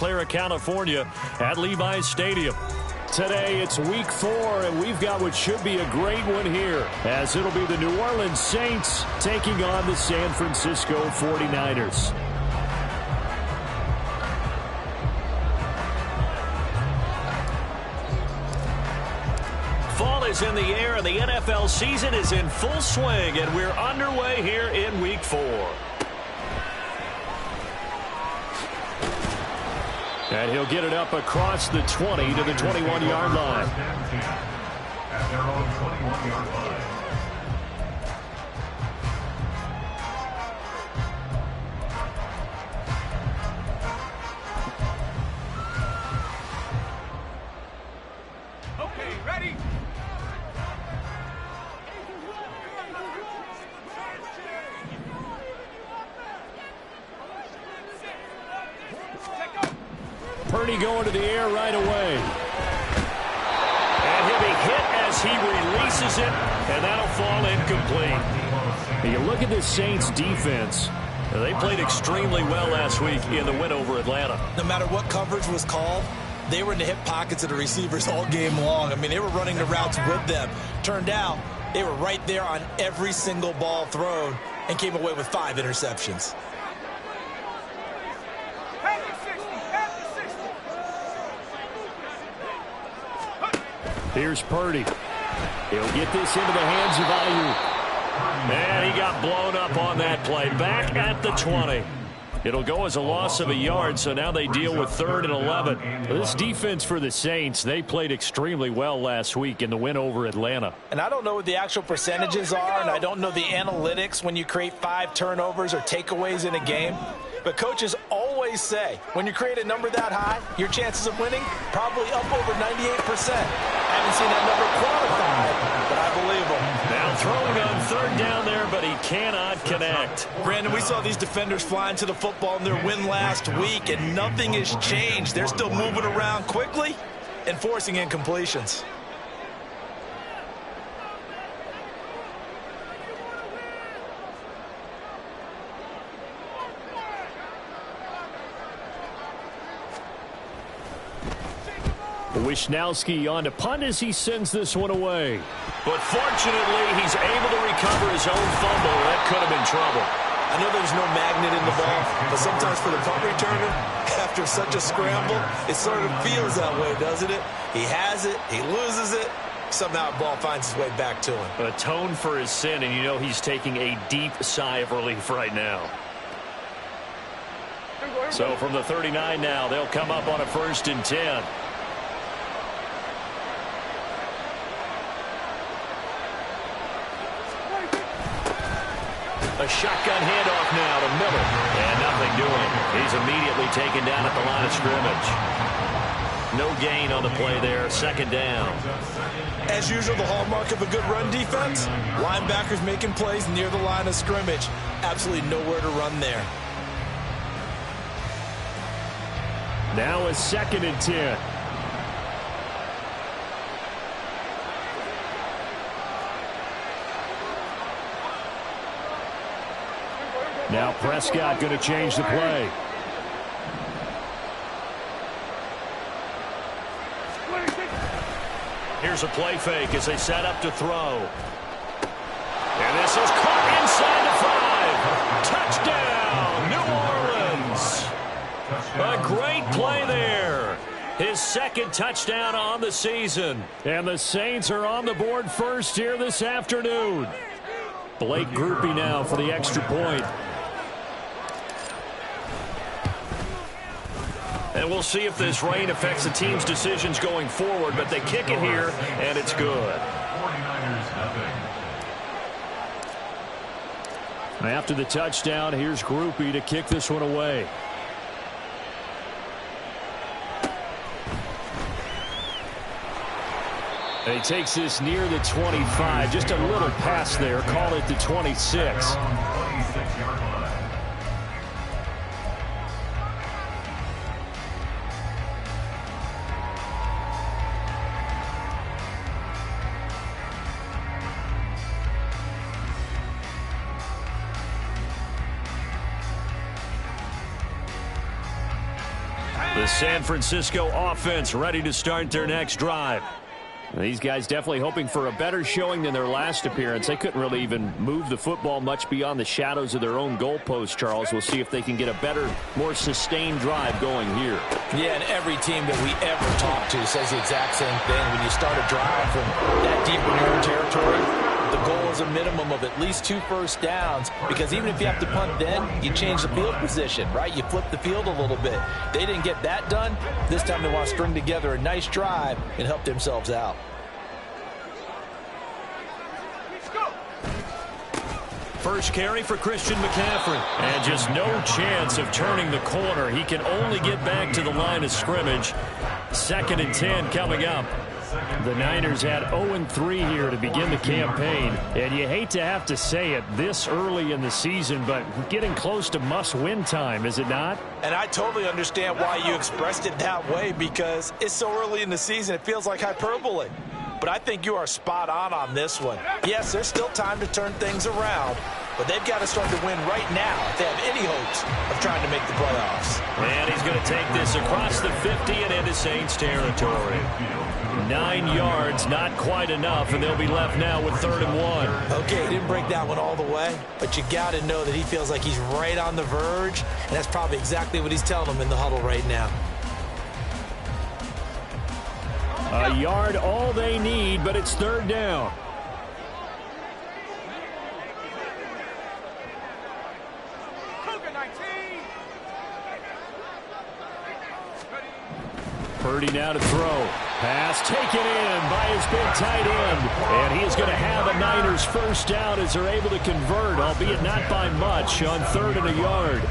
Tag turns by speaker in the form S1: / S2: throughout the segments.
S1: Clara, California at Levi's Stadium. Today it's week 4, and we've got what should be a great one here, as it'll be the New Orleans Saints taking on the San Francisco 49ers. Fall is in the air, and the NFL season is in full swing, and we're underway here in week 4. And he'll get it up across the 20 to the 21-yard line. At their own 21-yard line.
S2: Okay, ready?
S1: Purdy going to the air right away. And he'll be hit as he releases it, and that'll fall incomplete. You look at this Saints defense. They played extremely well last week in the win over Atlanta.
S3: No matter what coverage was called, they were in the hip pockets of the receivers all game long. I mean, they were running the routes with them. Turned out, they were right there on every single ball thrown and came away with 5 interceptions.
S1: Here's Purdy. He'll get this into the hands of Ayuk. And he got blown up on that play. Back at the 20. It'll go as a loss of a yard, so now they deal with 3rd and 11. This defense for the Saints, they played extremely well last week in the win over Atlanta.
S3: And I don't know what the actual percentages are, and I don't know the analytics when you create 5 turnovers or takeaways in a game. But coaches always say, when you create a number that high, your chances of winning probably up over 98%. I haven't seen that number quantified, but I believe them.
S1: Now throwing on 3rd down there, but he cannot connect.
S3: Brandon, we saw these defenders flying to the football in their win last week, and nothing has changed. They're still moving around quickly and forcing incompletions.
S1: Wishnowski on to punt as he sends this one away. But fortunately, he's able to recover his own fumble. That could have been trouble.
S3: I know there's no magnet in the ball, but sometimes for the punt returner, after such a scramble, it sort of feels that way, doesn't it? He has it, he loses it, somehow the ball finds its way back to him.
S1: Atone for his sin, and you know he's taking a deep sigh of relief right now. So from the 39 now, they'll come up on a 1st and 10. A shotgun handoff now to Miller. And nothing doing. He's immediately taken down at the line of scrimmage. No gain on the play there. 2nd down.
S3: As usual, the hallmark of a good run defense, linebackers making plays near the line of scrimmage. Absolutely nowhere to run there.
S1: Now a 2nd and 10. Now Prescott going to change the play. Here's a play fake as they set up to throw. And this is caught inside the 5. Touchdown, New Orleans. A great play there. His 2nd touchdown on the season. And the Saints are on the board first here this afternoon. Blake Grupe now for the extra point. And we'll see if this rain affects the team's decisions going forward, but they kick it here, and it's good. After the touchdown, here's Grupe to kick this one away. And he takes this near the 25. Just a little pass there. Call it the 26. The San Francisco offense ready to start their next drive. These guys definitely hoping for a better showing than their last appearance. They couldn't really even move the football much beyond the shadows of their own goalpost, Charles. We'll see if they can get a better, more sustained drive going here.
S3: Yeah, and every team that we ever talk to says the exact same thing. When you start a drive from that deep in your own territory, the goal is a minimum of at least 2 first downs, because even if you have to punt then, you change the field position, right? You flip the field a little bit. They didn't get that done. This time they want to string together a nice drive and help themselves out.
S1: First carry for Christian McCaffrey. And just no chance of turning the corner. He can only get back to the line of scrimmage. 2nd and 10 coming up. The Niners had 0-3 here to begin the campaign. And you hate to have to say it this early in the season, but getting close to must-win time, is it not?
S3: And I totally understand why you expressed it that way, because it's so early in the season, it feels like hyperbole. But I think you are spot on this one. Yes, there's still time to turn things around, but they've got to start to win right now if they have any hopes of trying to make the playoffs.
S1: And he's going to take this across the 50 and into Saints territory. 9 yards, not quite enough, and they'll be left now with 3rd and 1.
S3: Okay, he didn't break that one all the way, but you got to know that he feels like he's right on the verge, and that's probably exactly what he's telling them in the huddle right now.
S1: A yard all they need, but it's 3rd down. Purdy now to throw. Pass taken in by his big tight end. And he is going to have a Niners first down as they're able to convert, albeit not by much, on 3rd and a yard.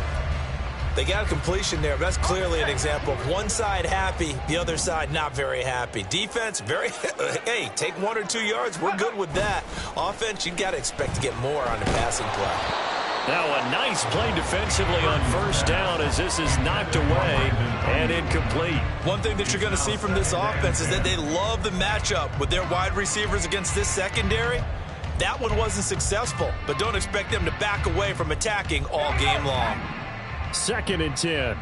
S3: They got a completion there, but that's clearly an example of one side happy, the other side not very happy. Defense, very, hey, take 1 or 2 yards, we're good with that. Offense, you got to expect to get more on the passing play.
S1: Now a nice play defensively on 1st down as this is knocked away and incomplete.
S3: One thing that you're going to see from this offense is that they love the matchup with their wide receivers against this secondary. That one wasn't successful, but don't expect them to back away from attacking all game long.
S1: 2nd and 10.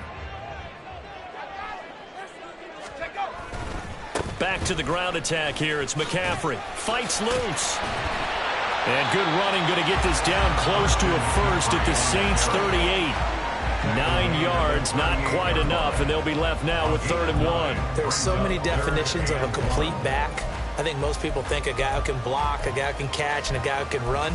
S1: Back to the ground attack here. It's McCaffrey. Fights loose. And good running, going to get this down close to a first at the Saints 38. 9 yards, not quite enough, and they'll be left now with 3rd and 1.
S3: There's so many definitions of a complete back. I think most people think a guy who can block, a guy who can catch, and a guy who can run.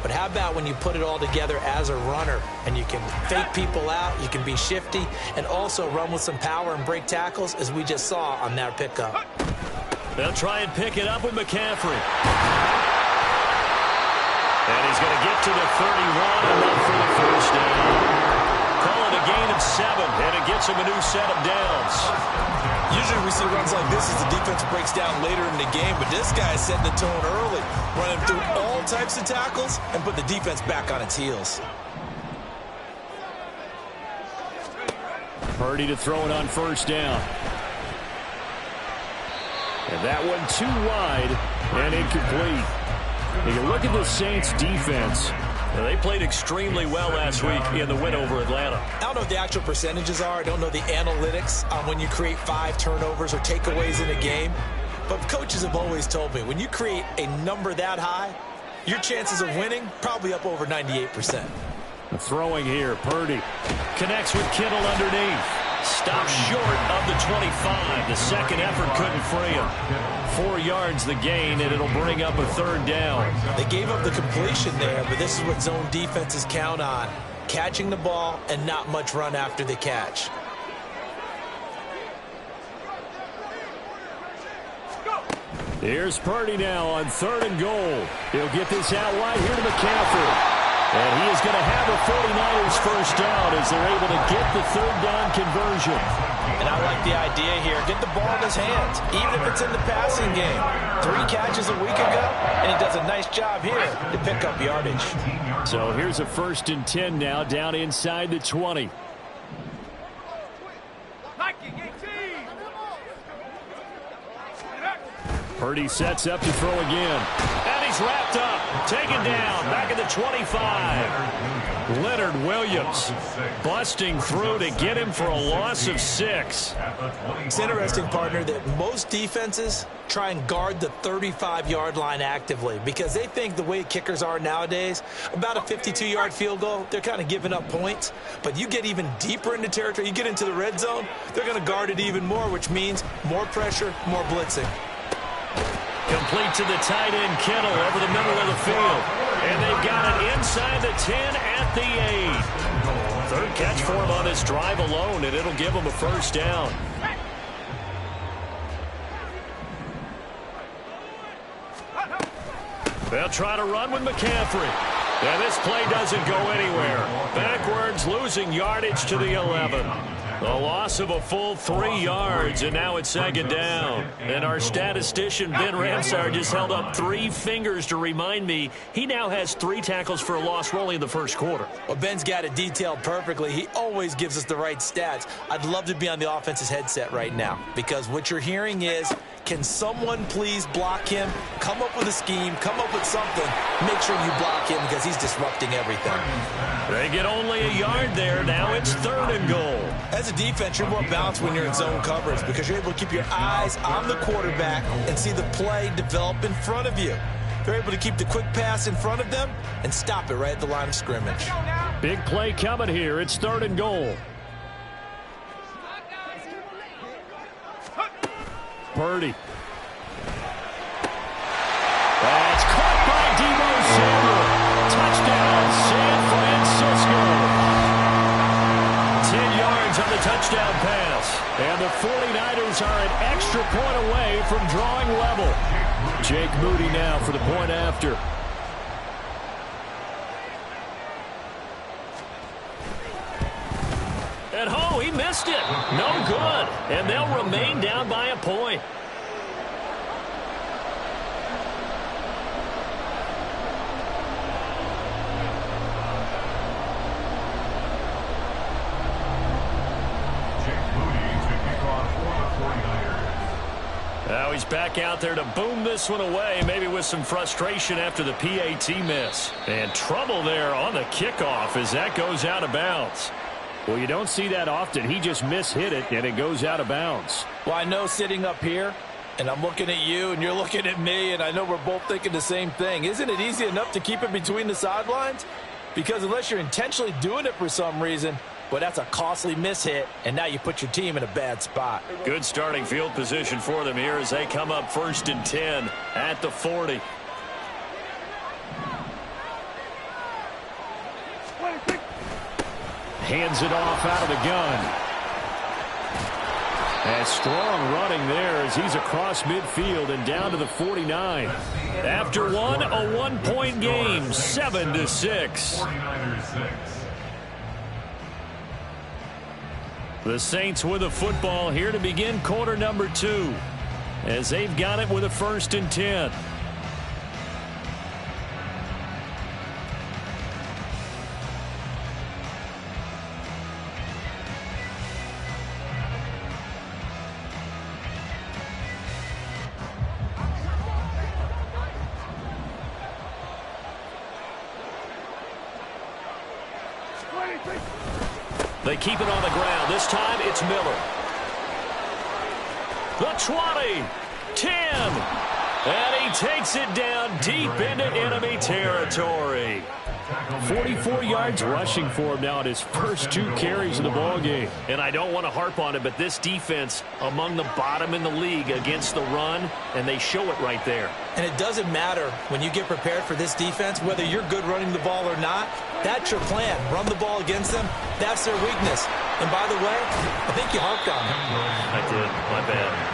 S3: But how about when you put it all together as a runner and you can fake people out, you can be shifty, and also run with some power and break tackles, as we just saw on that pickup.
S1: They'll try and pick it up with McCaffrey. And he's going to get to the 31 and up for the first down. Call it a gain of 7, and it gets him a new set of downs.
S3: Usually we see runs like this as the defense breaks down later in the game, but this guy is setting the tone early, running through all types of tackles and put the defense back on its heels.
S1: Purdy to throw it on 1st down. And that one too wide and incomplete. You can look at the Saints defense. They played extremely well last week in the win over Atlanta.
S3: I don't know what the actual percentages are. I don't know the analytics on when you create 5 turnovers or takeaways in a game. But coaches have always told me, when you create a number that high, your chances of winning probably up over 98%.
S1: Throwing here, Purdy connects with Kittle underneath. Stops short of the 25. The second effort couldn't free him. 4 yards the gain, and it'll bring up a 3rd down.
S3: They gave up the completion there, but this is what zone defenses count on. Catching the ball and not much run after the catch.
S1: Here's Purdy now on 3rd and goal. He'll get this out wide here to McCaffrey. And he is going to have a 49ers first down as they're able to get the 3rd down conversion.
S3: And I like the idea here. Get the ball in his hands, even if it's in the passing game. 3 catches a week ago, and he does a nice job here to pick up yardage.
S1: So here's a 1st and 10 now, down inside the 20. Purdy sets up to throw again. And he's He's wrapped up, taken down, back at the 25. Leonard Williams busting through to get him for a loss of 6.
S3: It's interesting, partner, that most defenses try and guard the 35-yard line actively because they think the way kickers are nowadays, about a 52-yard field goal, they're kind of giving up points. But you get even deeper into territory, you get into the red zone, they're going to guard it even more, which means more pressure, more blitzing.
S1: Complete to the tight end, Kittle, over the middle of the field. And they've got it inside the 10 at the 8. Third catch for him on this drive alone, and it'll give him a first down. They'll try to run with McCaffrey. And this play doesn't go anywhere. Backwards, losing yardage to the 11. A loss of a full 3 yards, and now it's second down. And our statistician, Ben Ramsar, just held up 3 fingers to remind me he now has 3 tackles for a loss rolling in the first quarter.
S3: Well, Ben's got it detailed perfectly. He always gives us the right stats. I'd love to be on the offense's headset right now because what you're hearing is, can someone please block him? Come up with a scheme, come up with something. Make sure you block him because he's disrupting everything.
S1: They get only a yard there. Now it's 3rd and goal.
S3: As a defense, you're more balanced when you're in zone coverage because you're able to keep your eyes on the quarterback and see the play develop in front of you. They're able to keep the quick pass in front of them and stop it right at the line of scrimmage.
S1: Big play coming here. It's 3rd and goal. Purdy. That's caught by Deebo Samuel. Touchdown, San Francisco. 10 yards on the touchdown pass. And the 49ers are an extra point away from drawing level. Jake Moody now for the point after. And oh, he missed it. No good. And they'll remain down by a point. Now he's back out there to boom this one away, maybe with some frustration after the PAT miss. And trouble there on the kickoff as that goes out of bounds. Well, you don't see that often. He just mishit it, and it goes out of bounds.
S3: Well, I know sitting up here, and I'm looking at you, and you're looking at me, and I know we're both thinking the same thing. Isn't it easy enough to keep it between the sidelines? Because unless you're intentionally doing it for some reason, well, that's a costly mishit, and now you put your team in a bad spot.
S1: Good starting field position for them here as they come up 1st and 10 at the 40. Hands it off out of the gun. And strong running there as he's across midfield and down to the 49. After a 1-point game, 7-6. The Saints with the football here to begin quarter number 2 as they've got it with a 1st and 10. They keep it on the ground. This time it's Miller. The 20, 10, and he takes it down deep into enemy territory. 44 yards rushing for him now at his first 2 carries of the ballgame. And I don't want to harp on it, but this defense among the bottom in the league against the run, and they show it right there.
S3: And it doesn't matter when you get prepared for this defense, whether you're good running the ball or not, that's your plan. Run the ball against them. That's their weakness. And by the way, I think you harped on him.
S1: I did. My bad.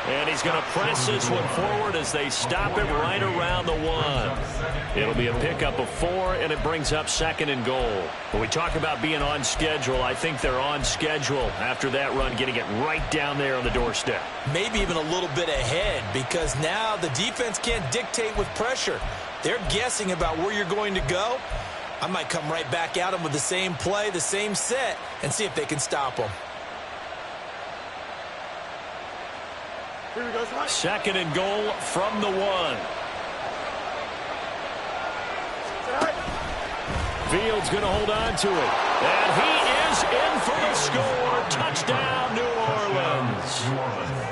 S1: And he's going to press this one forward as they stop it right around the 1. It'll be a pickup of 4, and it brings up 2nd and goal. When we talk about being on schedule, I think they're on schedule after that run, getting it right down there on the doorstep.
S3: Maybe even a little bit ahead because now the defense can't dictate with pressure. They're guessing about where you're going to go. I might come right back at them with the same play, the same set, and see if they can stop them.
S1: 2nd and goal from the 1. Fields going to hold on to it. And he is in for the score. Touchdown, New Orleans.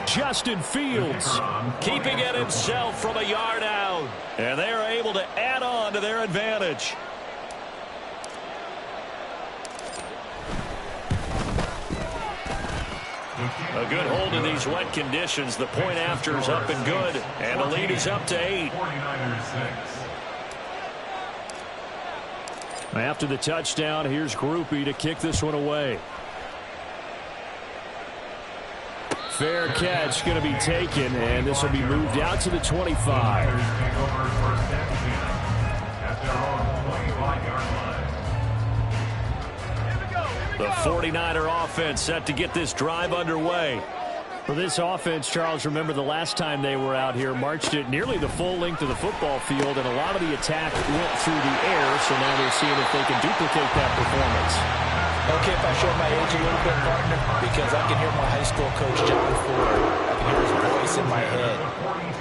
S1: Justin Fields keeping it himself from a yard out. And they are able to add on to their advantage. A good hold in these wet conditions. The point after is up and good. And the lead is up to 8. After the touchdown, here's Grupe to kick this one away. Fair catch going to be taken, and this will be moved out to the 25. The 49er offense set to get this drive underway. For this offense, Charles, remember the last time they were out here, marched it nearly the full length of the football field, and a lot of the attack went through the air, so now they're seeing if they can duplicate that performance.
S3: Okay, if I show my age a little bit, partner, because I can hear my high school coach, John Ford. I can hear his voice in my head.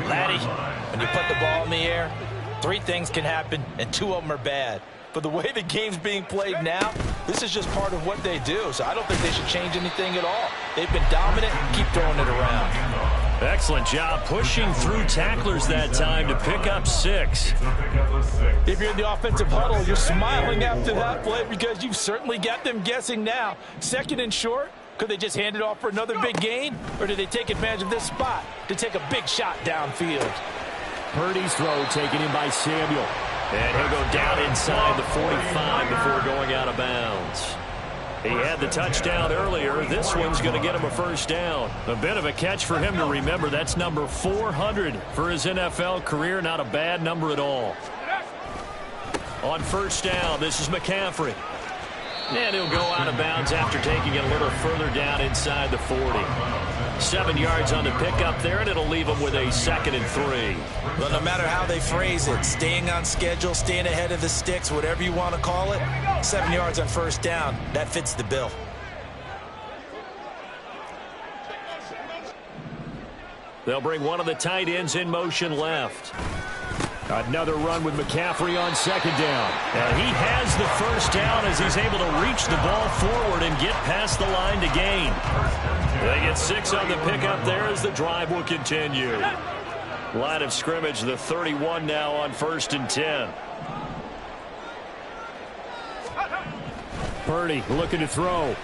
S3: Laddie, when you put the ball in the air, 3 things can happen, and 2 of them are bad. But the way the game's being played now, this is just part of what they do. So I don't think they should change anything at all. They've been dominant. Keep throwing it around.
S1: Excellent job pushing through tacklers that time to pick up 6.
S3: If you're in the offensive huddle, you're smiling after that play because you've certainly got them guessing now. 2nd and short. Could they just hand it off for another big gain? Or do they take advantage of this spot to take a big shot downfield?
S1: Purdy's throw taken in by Samuel. And he'll go down inside the 45 before going out of bounds. He had the touchdown earlier. This one's going to get him a first down. A bit of a catch for him to remember. That's number 400 for his NFL career. Not a bad number at all. On first down, this is McCaffrey. And he'll go out of bounds after taking it a little further down inside the 40. 7 yards on the pickup there, and it'll leave him with a 2nd and 3.
S3: Well, no matter how they phrase it, staying on schedule, staying ahead of the sticks, whatever you want to call it, 7 yards on first down, that fits the bill.
S1: They'll bring one of the tight ends in motion left. Another run with McCaffrey on 2nd down. And he has the first down as he's able to reach the ball forward and get past the line to gain. They get 6 on the pickup there as the drive will continue. Line of scrimmage, the 31 now on 1st and 10. Purdy looking to throw.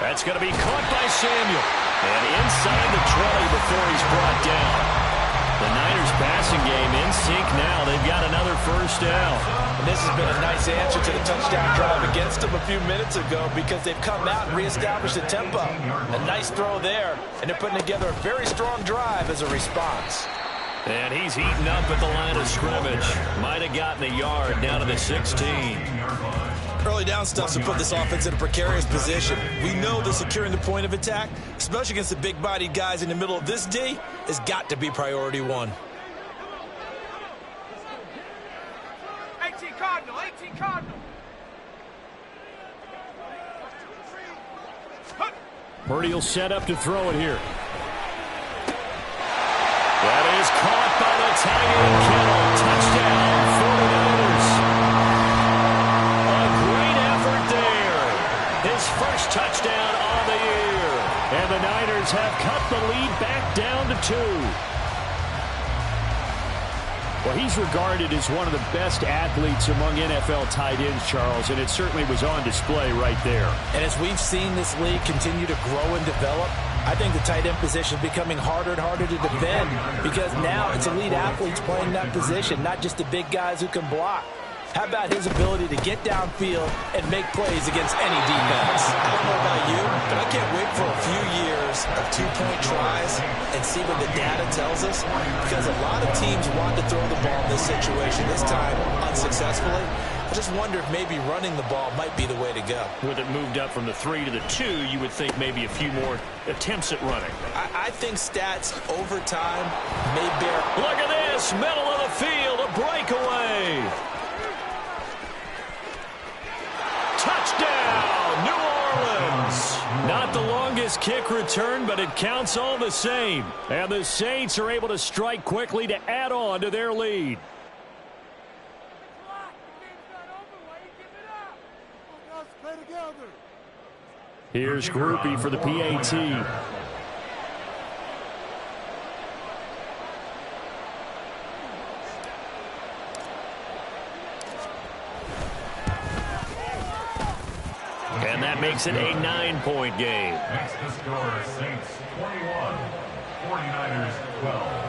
S1: That's going to be caught by Samuel. And inside the 20 before he's brought down. The Niners passing game in sync now. They've got another first down.
S3: And this has been a nice answer to the touchdown drive against them a few minutes ago because they've come out and reestablished the tempo. A nice throw there, and they're putting together a very strong drive as a response.
S1: And he's heating up at the line of scrimmage. Might have gotten a yard down to the 16.
S3: Early down stuff to put this offense in a precarious position. We know that securing the point of attack, especially against the big-bodied guys in the middle of this D, has got to be priority 1.
S2: 18 Cardinal, 18 Cardinal.
S1: Purdy will set up to throw it here. That is caught by the tight end Kittle. Touchdown, 49ers. A great effort there. His first touchdown on the year. And the Niners have cut the lead back down to 2. Well, he's regarded as one of the best athletes among NFL tight ends, Charles, and it certainly was on display right there.
S3: And as we've seen this league continue to grow and develop, I think the tight end position is becoming harder and harder to defend because now it's elite athletes playing that position, not just the big guys who can block. How about his ability to get downfield and make plays against any defense? I don't know about you, but I can't wait for a few years of 2-point tries and see what the data tells us because a lot of teams want to throw the ball in this situation, this time unsuccessfully. I just wonder if maybe running the ball might be the way to go.
S1: With it moved up from the 3 to the 2, you would think maybe a few more attempts at running.
S3: I think stats over time may bear.
S1: Look at this, middle of the field, a breakaway. Touchdown, New Orleans. Not the longest kick return, but it counts all the same. And the Saints are able to strike quickly to add on to their lead. Here's Grupe for the PAT. And that makes it a 9-point game.
S2: Next to score, Saints 21, 49ers 12.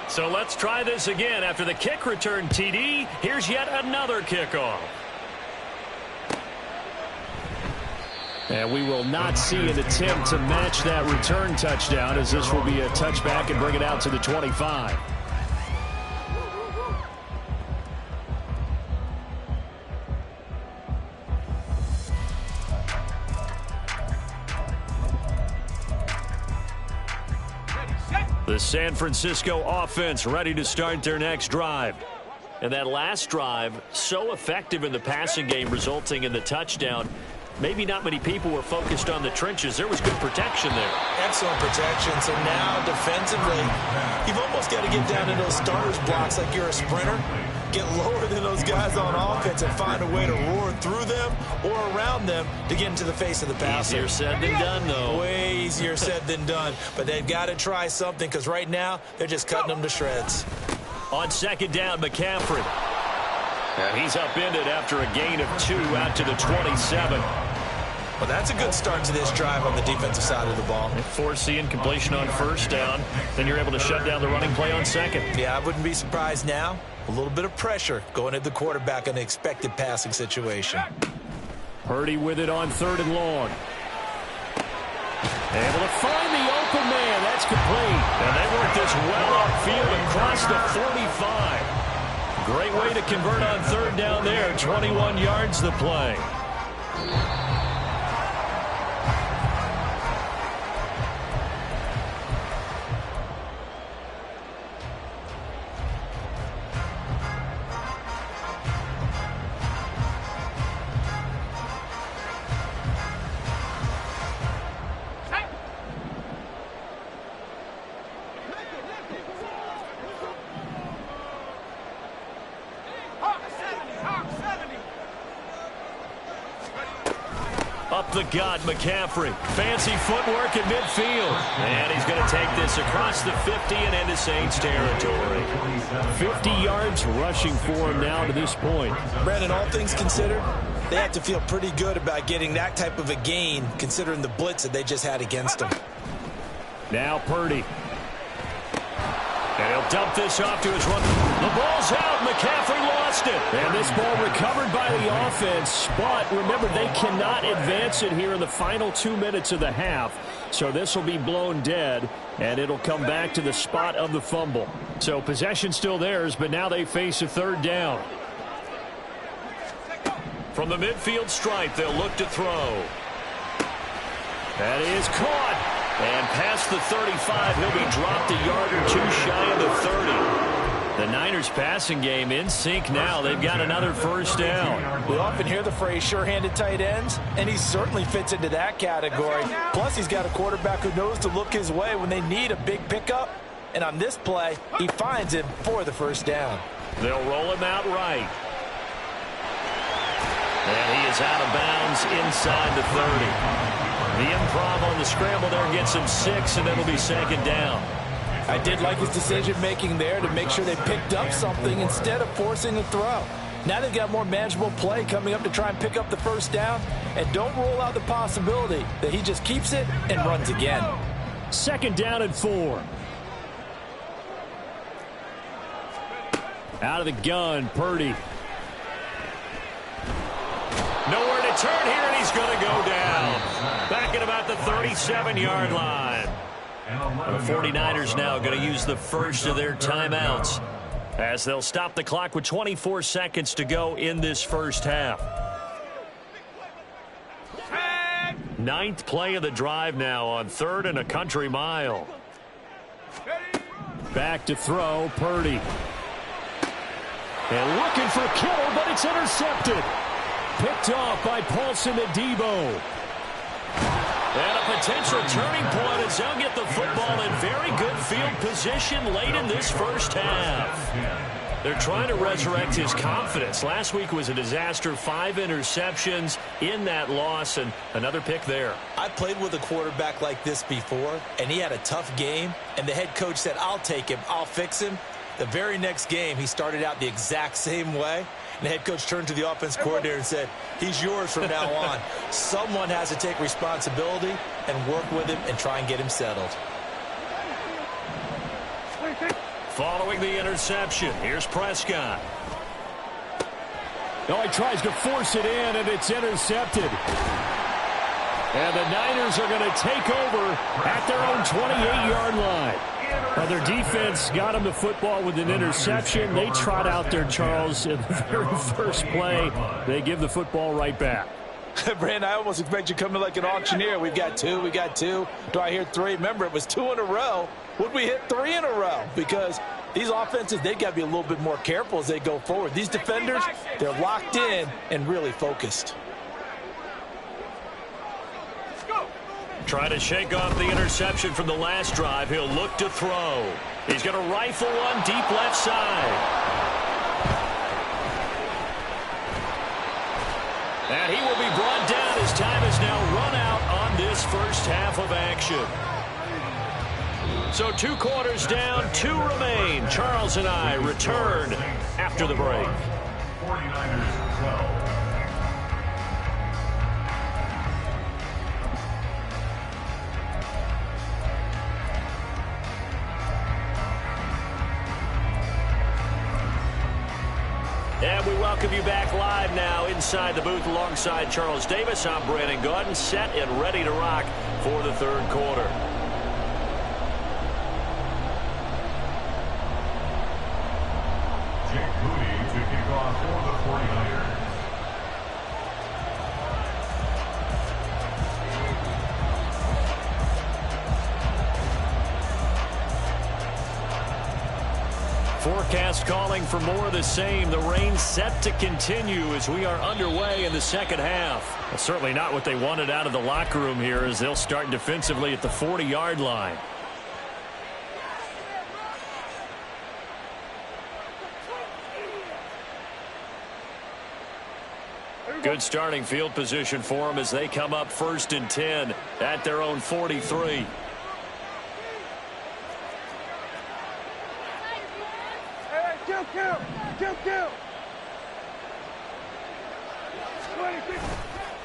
S1: So let's try this again. After the kick return TD, here's yet another kickoff. And we will not see an attempt to match that return touchdown, as this will be a touchback and bring it out to the 25. The San Francisco offense ready to start their next drive. And that last drive, so effective in the passing game, resulting in the touchdown. Maybe not many people were focused on the trenches. There was good protection there.
S3: Excellent protection. So now defensively, you've almost got to get down in those starters blocks like you're a sprinter. Get lower than those guys on offense and find a way to roar through them or around them to get into the face of the passer.
S1: Easier said than done, though.
S3: Way easier said than done. But they've got to try something, because right now they're just cutting them to shreds.
S1: On second down, McCaffrey. And he's upended after a gain of 2 out to the 27.
S3: Well, that's a good start to this drive on the defensive side of the ball.
S1: Force the incompletion on first down. Then you're able to shut down the running play on second.
S3: Yeah, I wouldn't be surprised now. A little bit of pressure going at the quarterback in an expected passing situation.
S1: Purdy with it on 3rd and long. Able to find the open man. That's complete. And they work this well upfield across the 45. Great way to convert on 3rd down there. 21 yards the play. Up the gut, McCaffrey. Fancy footwork in midfield. And he's going to take this across the 50 and into Saints territory. 50 yards rushing for him now to this point.
S3: Brandon, all things considered, they have to feel pretty good about getting that type of a gain, considering the blitz that they just had against them.
S1: Now Purdy. And he'll dump this off to his run. The ball's out. McCaffrey lost it. And this ball recovered by the offense. But remember, they cannot advance it here in the final 2 minutes of the half. So this will be blown dead, and it'll come back to the spot of the fumble. So possession still theirs, but now they face a 3rd down. From the midfield stripe, they'll look to throw. That is caught. And past the 35, he'll be dropped a yard or 2 shy of the 30. The Niners passing game in sync now. They've got another 1st down.
S3: We often hear the phrase sure-handed tight ends, and he certainly fits into that category. Plus, he's got a quarterback who knows to look his way when they need a big pickup. And on this play, he finds him for the 1st down.
S1: They'll roll him out right. And he is out of bounds inside the 30. The improv on the scramble there gets him 6, and it'll be 2nd down.
S3: I did like his decision-making there to make sure they picked up something instead of forcing a throw. Now they've got more manageable play coming up to try and pick up the 1st down, and don't rule out the possibility that he just keeps it and runs again.
S1: 2nd down and 4. Out of the gun, Purdy. Nowhere to turn here, and he's going to go down. Back at about the 37-yard line. The 49ers now going to use the first of their timeouts as they'll stop the clock with 24 seconds to go in this 1st half. 9th play of the drive now on 3rd and a country mile. Back to throw, Purdy. And looking for Kittle, but it's intercepted. Picked off by Paulson Adebo. And a potential turning point as they'll get the football in very good field position late in this 1st half. They're trying to resurrect his confidence. Last week was a disaster. 5 interceptions in that loss, and another pick there.
S3: I played with a quarterback like this before, and he had a tough game, and the head coach said, I'll take him, I'll fix him. The very next game, he started out the exact same way, and the head coach turned to the offense coordinator and said, he's yours from now on. Someone has to take responsibility and work with him and try and get him settled.
S1: Following the interception, here's Prescott.
S4: Oh, he tries to force it in, and it's intercepted. And the Niners are going to take over at their own 28-yard line. Now, their defense got him the football with an interception. They trot out there, Charles, in the very first play. They give the football right back.
S3: Brandon, I almost expect you coming like an auctioneer. We've got 2, we got 2. Do I hear 3? Remember, it was 2 in a row. Would we hit 3 in a row? Because these offenses, they got to be a little bit more careful as they go forward. These defenders, they're locked in and really focused.
S1: Trying to shake off the interception from the last drive. He'll look to throw. He's going to rifle one deep left side. And he will be brought down. His time is now run out on this first half of action. So 2 quarters down, 2 remain. Charles and I return after the break.
S2: 49ers 12.
S1: And we welcome you back live now inside the booth alongside Charles Davis. I'm Brandon Gaudin, set and ready to rock for the third quarter.
S2: Jake Moody to kick off for the 49ers.
S1: Forecast calling for more of the same. The rain set to continue as we are underway in the second half. Well, certainly not what they wanted out of the locker room here as they'll start defensively at the 40-yard line. Good starting field position for them as they come up 1st and 10 at their own 43.
S5: Kill.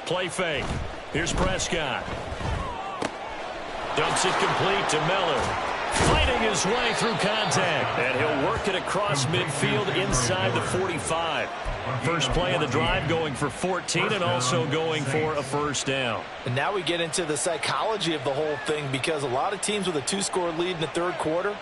S1: Play fake. Here's Prescott. Dumps it complete to Miller. Fighting his way through contact. And he'll work it across midfield inside the 45. First play of the drive going for 14 and also going for a first down.
S3: And now we get into the psychology of the whole thing because a lot of teams with a 2-score lead in the third quarter,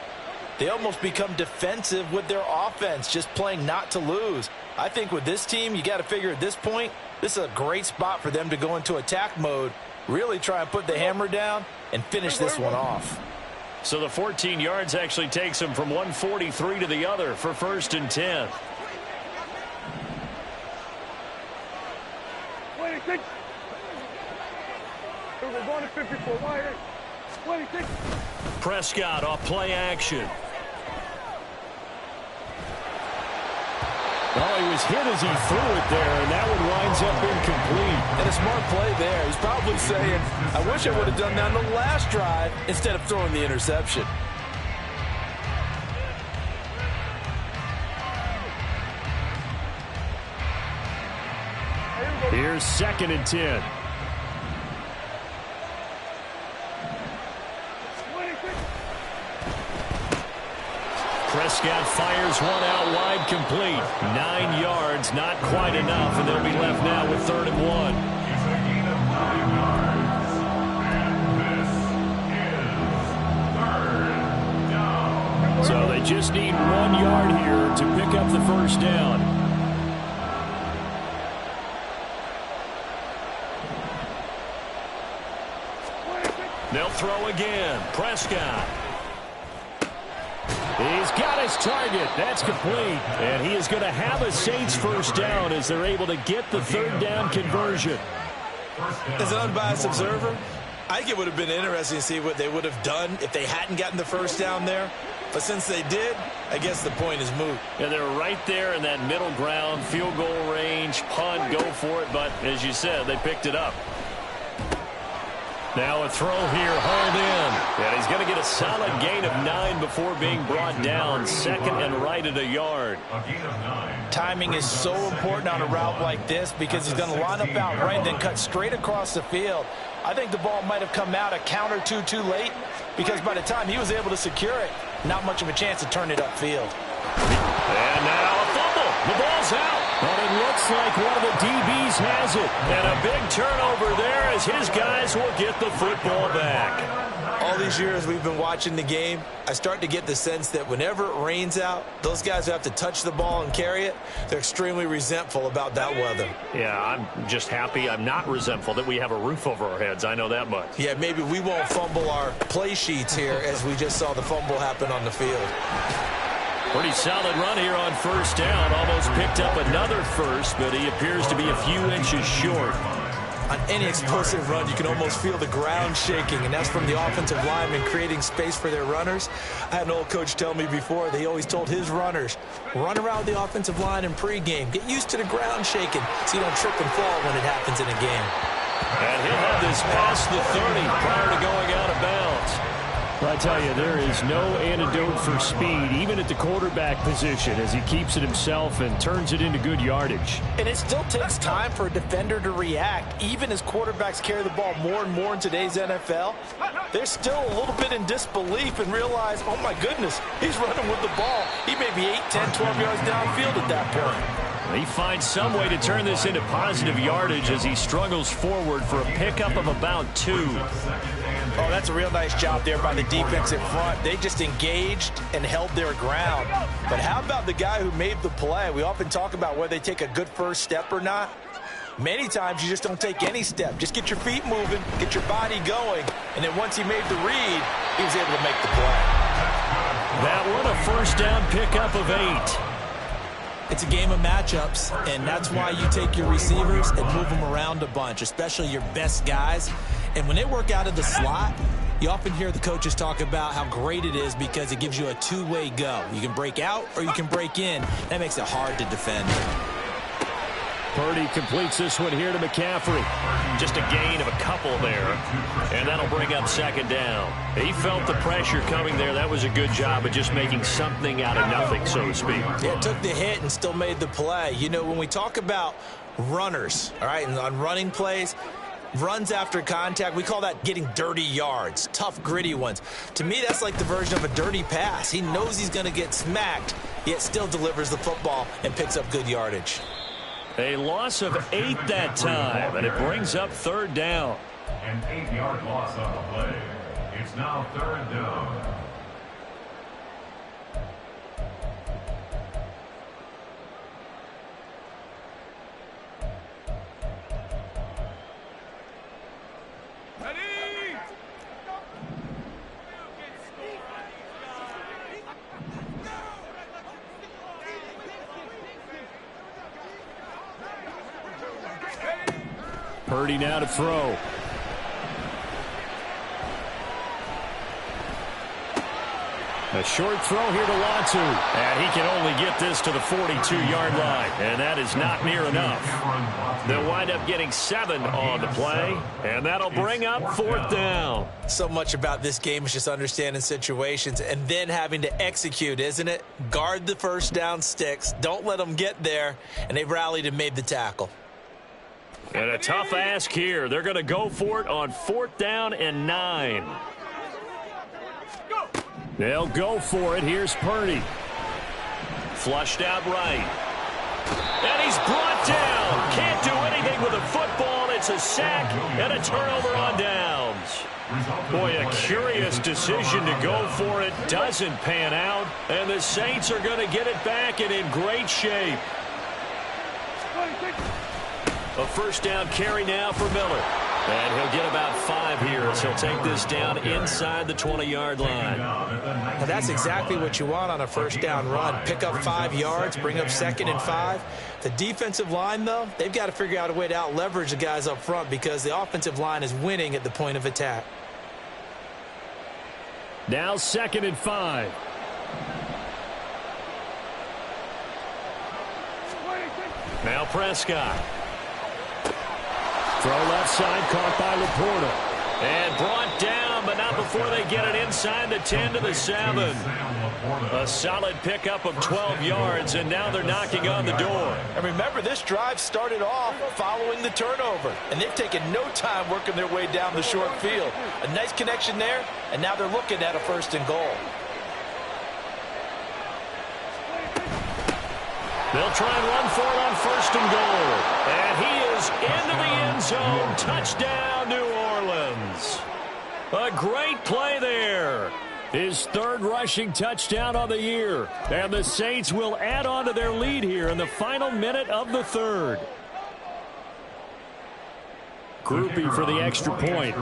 S3: they almost become defensive with their offense, just playing not to lose. I think with this team, you got to figure at this point, this is a great spot for them to go into attack mode, really try and put the hammer down and finish this one off.
S1: So the 14 yards actually takes them from 143 to the other for 1st and 10.
S5: 26. We're going to 54. 26.
S1: Prescott off play action.
S4: Oh, he was hit as he threw it there, and that one winds up incomplete.
S3: And a smart play there. He's probably saying, I wish I would have done that on the last drive instead of throwing the interception.
S4: Here's 2nd and 10.
S1: Prescott fires one out wide complete. 9 yards, not quite enough, and they'll be left now with 3rd and 1.
S2: It's a gain of 9 yards. And this is 3rd down.
S4: So they just need 1 yard here to pick up the first down.
S1: They'll throw again. Prescott.
S4: He's got his target. That's complete. And he is going to have a Saints first down as they're able to get the 3rd down conversion.
S3: As an unbiased observer, I think it would have been interesting to see what they would have done if they hadn't gotten the first down there. But since they did, I guess the point is moot.
S1: Yeah, they're right there in that middle ground, field goal range, punt, go for it. But as you said, they picked it up. Now a throw here, hauled in. And he's going to get a solid gain of 9 before being brought down. Second and right at a yard.
S3: Timing is so important on a route like this because he's going to line up out right, then cut straight across the field. I think the ball might have come out a count or two too late because by the time he was able to secure it, not much of a chance to turn it upfield.
S1: And now a fumble. The ball's out.
S4: But it looks like one of the DBs has it.
S1: And a big turnover there as his guys will get the football back.
S3: All these years we've been watching the game, I start to get the sense that whenever it rains out, those guys who have to touch the ball and carry it, they're extremely resentful about that weather.
S1: Yeah, I'm just happy I'm not resentful that we have a roof over our heads. I know that much.
S3: Yeah, maybe we won't fumble our play sheets here as we just saw the fumble happen on the field.
S1: Pretty solid run here on first down. Almost picked up another first, but he appears to be a few inches short.
S3: On any explosive run, you can almost feel the ground shaking, and that's from the offensive linemen creating space for their runners. I had an old coach tell me before, they always told his runners, run around the offensive line in pregame. Get used to the ground shaking so you don't trip and fall when it happens in a game.
S1: And he'll have this past the 30 prior to going out of bounds.
S4: I tell you, there is no antidote for speed, even at the quarterback position, as he keeps it himself and turns it into good yardage.
S3: And it still takes time for a defender to react. Even as quarterbacks carry the ball more and more in today's NFL, they're still a little bit in disbelief and realize, oh my goodness, he's running with the ball. He may be 8, 10, 12 yards downfield at that point.
S1: He finds some way to turn this into positive yardage as he struggles forward for a pickup of about 2.
S3: Oh, that's a real nice job there by the defensive front. They just engaged and held their ground. But how about the guy who made the play? We often talk about whether they take a good first step or not. Many times you just don't take any step. Just get your feet moving, get your body going, and then once he made the read, he was able to make the play.
S1: That one, a first down pickup of 8.
S3: It's a game of matchups, and that's why you take your receivers and move them around a bunch, especially your best guys. And when they work out of the slot, you often hear the coaches talk about how great it is because it gives you a two-way go. You can break out or you can break in. That makes it hard to defend.
S4: Purdy completes this one here to McCaffrey.
S1: Just a gain of a couple there, and that'll bring up second down. He felt the pressure coming there. That was a good job of just making something out of nothing, so to speak.
S3: Yeah, took the hit and still made the play. You know, when we talk about runners, all right, and on running plays, runs after contact, we call that getting dirty yards, tough, gritty ones. To me, that's like the version of a dirty pass. He knows he's going to get smacked, yet still delivers the football and picks up good yardage.
S1: A loss of 8 that time, and it brings up third down.
S2: An 8-yard loss on the play. It's now third down.
S4: Purdy now to throw. A short throw here to Latu.
S1: And he can only get this to the 42-yard line, and that is not near enough. They'll wind up getting 7 on the play, and that'll bring up fourth down.
S3: So much about this game is just understanding situations and then having to execute, isn't it? Guard the first down sticks. Don't let them get there, and they've rallied and made the tackle.
S1: And a tough ask here. They're going to go for it on fourth down and 9.
S4: They'll go for it. Here's Purdy.
S1: Flushed out right. And he's brought down. Can't do anything with a football. It's a sack and a turnover on downs. Boy, a curious decision to go for it. Doesn't pan out. And the Saints are going to get it back and in great shape. A first down carry now for Miller. And he'll get about 5 here as he'll take this down inside the 20-yard line.
S3: Now that's exactly what you want on a first down run. Pick up 5 yards, bring up 2nd and 5. The defensive line, though, they've got to figure out a way to out-leverage the guys up front because the offensive line is winning at the point of attack.
S4: Now 2nd and 5.
S1: Now Prescott.
S4: Throw left side, caught by Laporta.
S1: And brought down, but not before they get it inside the 10 to the 7. A solid pickup of 12 yards, and now they're knocking on the door.
S3: And remember, this drive started off following the turnover, and they've taken no time working their way down the short field. A nice connection there, and now they're looking at a 1st and goal.
S1: They'll try and run for it on 1st and goal. And he is into the end zone. Touchdown, New Orleans. A great play there.
S4: His 3rd rushing touchdown on the year. And the Saints will add on to their lead here in the final minute of the 3rd. Groupie for the extra point.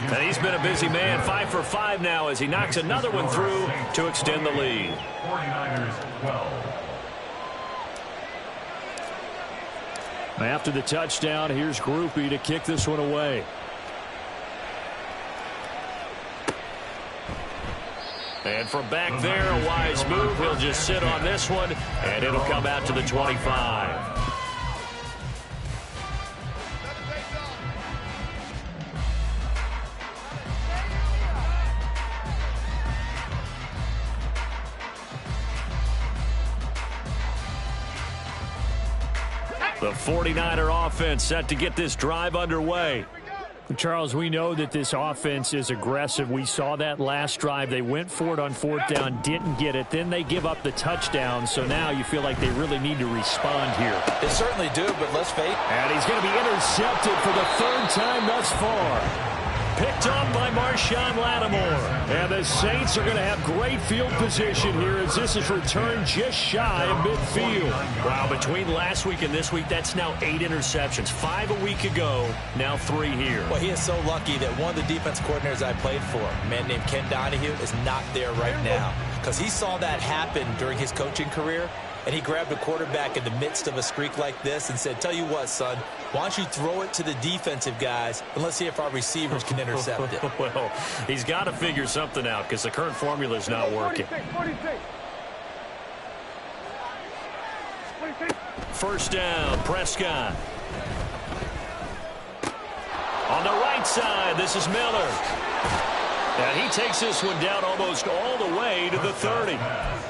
S1: And he's been a busy man, 5 for 5 now as he knocks another one through to extend the lead.
S2: 49ers 12.
S4: After the touchdown, here's Groupie to kick this one away.
S1: And from back there, a wise move. He'll just sit on this one, and it'll come out to the 25. The 49er offense set to get this drive underway.
S4: Charles, we know that this offense is aggressive. We saw that last drive. They went for it on 4th down, didn't get it. Then they give up the touchdown. So now you feel like they really need to respond here.
S3: They certainly do, but let's face.
S4: And he's going to be intercepted for the 3rd time thus far. Picked off by Marshawn Lattimore. And the Saints are going to have great field position here as this is returned just shy of midfield.
S1: Wow, between last week and this week, that's now 8 interceptions. 5 a week ago, now 3 here.
S3: Well, he is so lucky that one of the defense coordinators I played for, a man named Ken Donahue, is not there right now. Because he saw that happen during his coaching career, and he grabbed a quarterback in the midst of a streak like this and said, tell you what, son, why don't you throw it to the defensive guys, and let's see if our receivers can intercept it.
S1: Well, he's got to figure something out because the current formula is not working. 1st down, Prescott. On the right side, this is Miller. And he takes this one down almost all the way to the 30.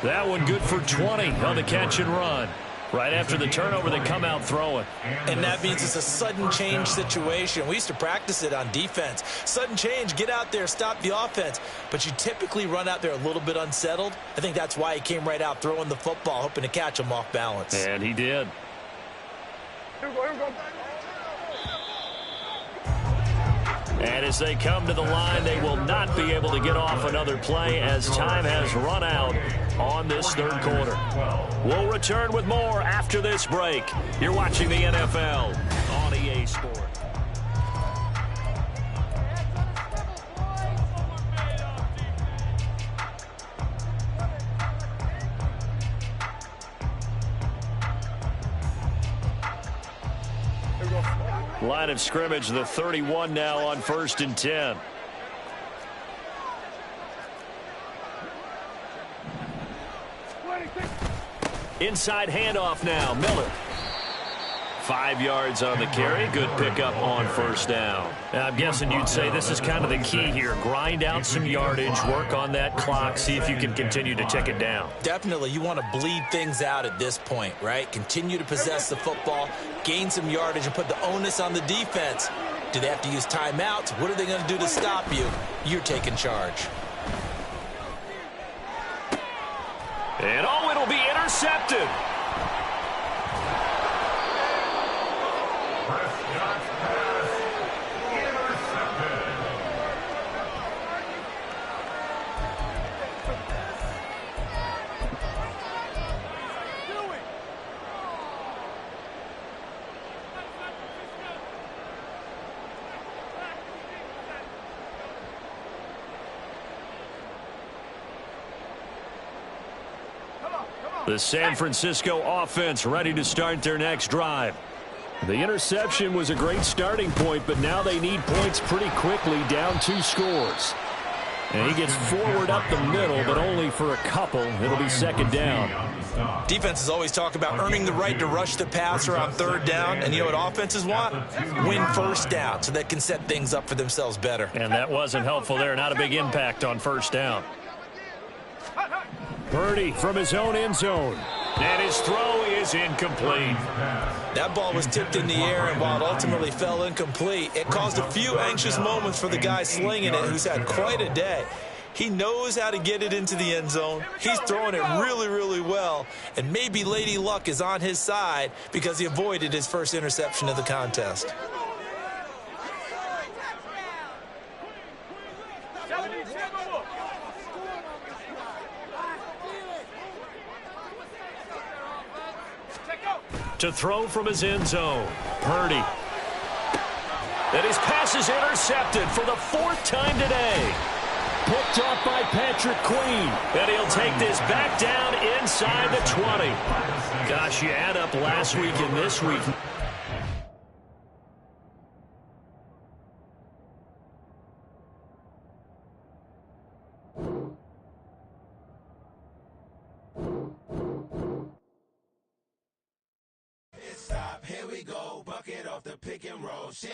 S1: That one good for 20 on the catch and run. Right after the turnover, they come out throwing.
S3: And that means it's a sudden change situation. We used to practice it on defense. Sudden change, get out there, stop the offense. But you typically run out there a little bit unsettled. I think that's why he came right out throwing the football, hoping to catch him off balance.
S1: And he did.
S5: Here we go.
S1: And as they come to the line, they will not be able to get off another play as time has run out on this 3rd quarter. We'll return with more after this break. You're watching the NFL on EA Sports. Line of scrimmage, the 31 now on 1st and 10. Inside handoff now, Miller. 5 yards on the carry. Good pickup on 1st down. Now, I'm guessing you'd say this is kind of the key here. Grind out some yardage, work on that clock, see if you can continue to tick it down.
S3: Definitely, you want to bleed things out at this point, right? Continue to possess the football, gain some yardage, and put the onus on the defense. Do they have to use timeouts? What are they going to do to stop you? You're taking charge.
S1: And oh, it'll be intercepted.
S2: Prescott's pass intercepted.
S1: The San Francisco offense ready to start their next drive.
S4: The interception was a great starting point, but now they need points pretty quickly, down 2 scores. And he gets forward up the middle, but only for a couple. It'll be second down.
S3: Defenses always talk about earning the right to rush the passer on third down. And you know what offenses want? Win first down so they can set things up for themselves better.
S1: And that wasn't helpful there. Not a big impact on first down.
S4: Purdy from his own end zone.
S1: And his throw is incomplete.
S3: That ball was tipped in the air, and while it ultimately fell incomplete, it caused a few anxious moments for the guy slinging it, who's had quite a day. He knows how to get it into the end zone. He's throwing it really, really well, and maybe Lady Luck is on his side because he avoided his first interception of the contest.
S1: To throw from his end zone, Purdy. And his pass is intercepted for the fourth time today.
S4: Picked off by Patrick Queen.
S1: And he'll take this back down inside the 20. Gosh, you add up last week and this week.
S6: Here we go, bucket off the pick and roll. Shit,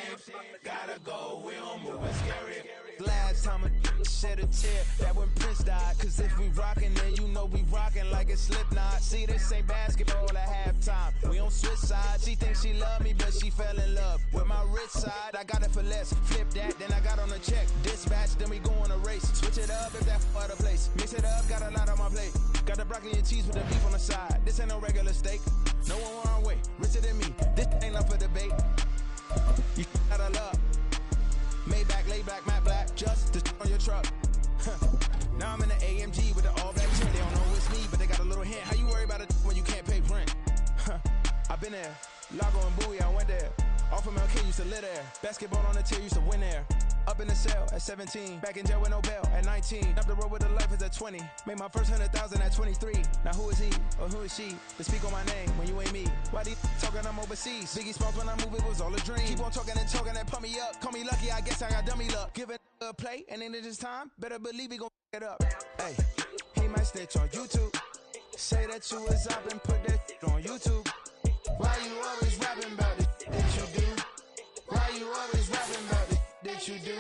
S6: gotta go, we don't move, it's scary. Last time a shed a tear, that when Prince died. Cause if we rockin', then you know we rockin' like a Slipknot. See, this ain't basketball at halftime. We on switch sides. She thinks she love me, but she fell in love with my rich side. I got it for less. Flip that, then I got on a check. Dispatch, then we go on a race. Switch it up if that other place. Mix it up, got a lot on my plate. Got the broccoli and cheese with the beef on the side. This ain't no regular steak. No one wrong way, richer than me. This ain't up for debate. You out of love. Maybach, laid back, matte black, just to on your truck. Now I'm in the AMG with the all black trim. They don't know it's me, but they got a little hint. How you worry about it when you can't pay rent? I've been there. Lago and Bowie, I went there. Off of MLK, used to live there. Basketball on the tier, used to win there. Up in the cell at 17. Back in jail with no bail at 19. Up the road with the life is at 20. Made my first 100,000 at 23. Now who is he or who is she to speak on my name when you ain't me? Why they talking I'm overseas? Biggie Smalls when I move, it was all a dream. Keep on talking and pump me up. Call me lucky, I guess I got dummy luck. Give it a play and then it's time. Better believe he gon' it up. Hey, he might snitch on YouTube. Say that you was up and put that on YouTube. Why you always rapping about it that you do? Why you always rapping about it that you do?